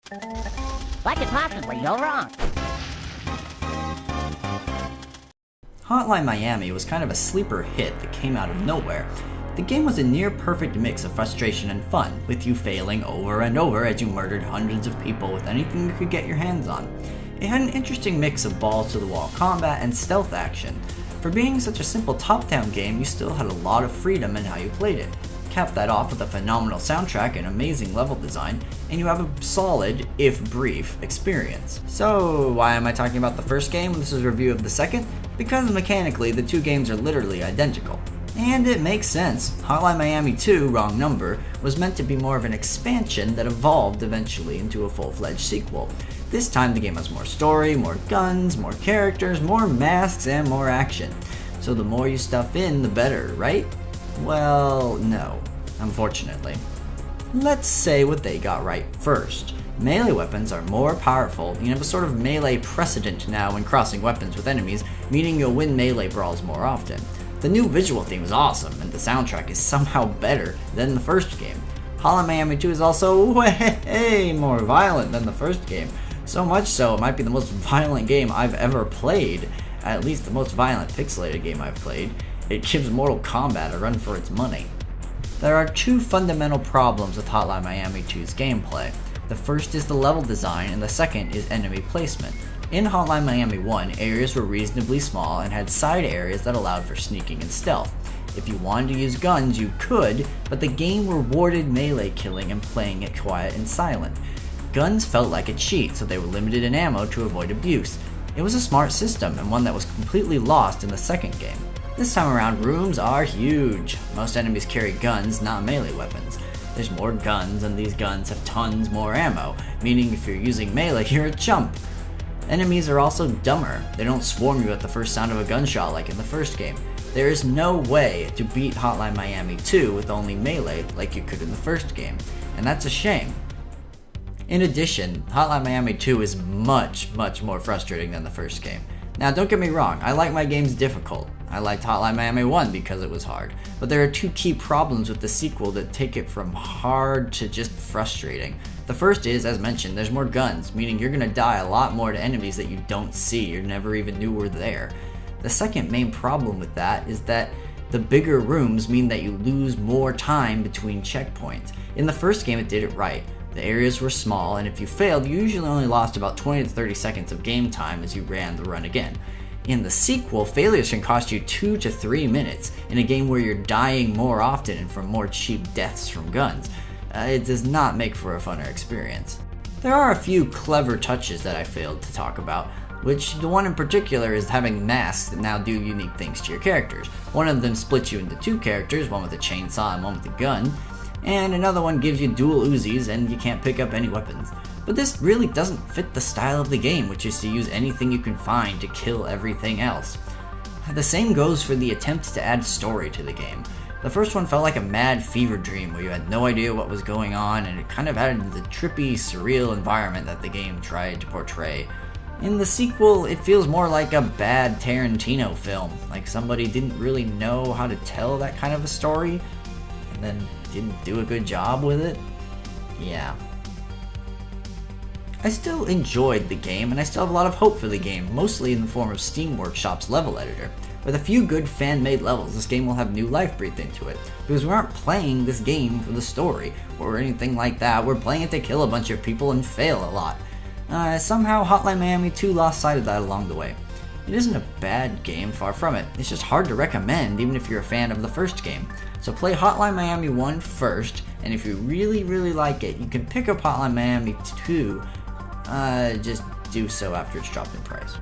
What could possibly go wrong? Hotline Miami was kind of a sleeper hit that came out of nowhere. The game was a near-perfect mix of frustration and fun, with you failing over and over as you murdered hundreds of people with anything you could get your hands on. It had an interesting mix of balls-to-the-wall combat and stealth action. For being such a simple top-down game, you still had a lot of freedom in how you played it. Cap that off with a phenomenal soundtrack and amazing level design, and you have a solid, if brief, experience. So why am I talking about the first game when this is a review of the second? Because mechanically, the two games are literally identical. And it makes sense. Hotline Miami 2, Wrong Number, was meant to be more of an expansion that evolved eventually into a full-fledged sequel. This time the game has more story, more guns, more characters, more masks, and more action. So the more you stuff in, the better, right? Well, no, unfortunately. Let's say what they got right first. Melee weapons are more powerful, and you have a sort of melee precedent now when crossing weapons with enemies, meaning you'll win melee brawls more often. The new visual theme is awesome, and the soundtrack is somehow better than the first game. Hotline Miami 2 is also way more violent than the first game. So much so, it might be the most violent game I've ever played. At least the most violent pixelated game I've played. It gives Mortal Kombat a run for its money. There are two fundamental problems with Hotline Miami 2's gameplay. The first is the level design, and the second is enemy placement. In Hotline Miami 1, areas were reasonably small and had side areas that allowed for sneaking and stealth. If you wanted to use guns, you could, but the game rewarded melee killing and playing it quiet and silent. Guns felt like a cheat, so they were limited in ammo to avoid abuse. It was a smart system, and one that was completely lost in the second game. This time around, rooms are huge. Most enemies carry guns, not melee weapons. There's more guns, and these guns have tons more ammo, meaning if you're using melee, you're a chump. Enemies are also dumber. They don't swarm you at the first sound of a gunshot like in the first game. There is no way to beat Hotline Miami 2 with only melee like you could in the first game, and that's a shame. In addition, Hotline Miami 2 is much more frustrating than the first game. Now don't get me wrong, I like my games difficult. I liked Hotline Miami 1 because it was hard, but there are two key problems with the sequel that take it from hard to just frustrating. The first is, as mentioned, there's more guns, meaning you're gonna die a lot more to enemies that you don't see or never even knew were there. The second main problem with that is that the bigger rooms mean that you lose more time between checkpoints. In the first game it did it right. The areas were small, and if you failed, you usually only lost about 20 to 30 seconds of game time as you ran the run again. In the sequel, failures can cost you 2 to 3 minutes in a game where you're dying more often and from more cheap deaths from guns. It does not make for a funner experience. There are a few clever touches that I failed to talk about, which the one in particular is having masks that now do unique things to your characters. One of them splits you into two characters, one with a chainsaw and one with a gun, and another one gives you dual Uzis and you can't pick up any weapons. But this really doesn't fit the style of the game, which is to use anything you can find to kill everything else. The same goes for the attempts to add story to the game. The first one felt like a mad fever dream where you had no idea what was going on, and it kind of added the trippy, surreal environment that the game tried to portray. In the sequel, it feels more like a bad Tarantino film, like somebody didn't really know how to tell that kind of a story, and then didn't do a good job with it. Yeah. I still enjoyed the game, and I still have a lot of hope for the game, mostly in the form of Steam Workshop's level editor. With a few good fan-made levels, this game will have new life breathed into it, because we aren't playing this game for the story, or anything like that. We're playing it to kill a bunch of people and fail a lot. Somehow Hotline Miami 2 lost sight of that along the way. It isn't a bad game, far from it. It's just hard to recommend even if you're a fan of the first game. So play Hotline Miami 1 first, and if you really like it, you can pick up Hotline Miami 2, just do so after it's dropped in price.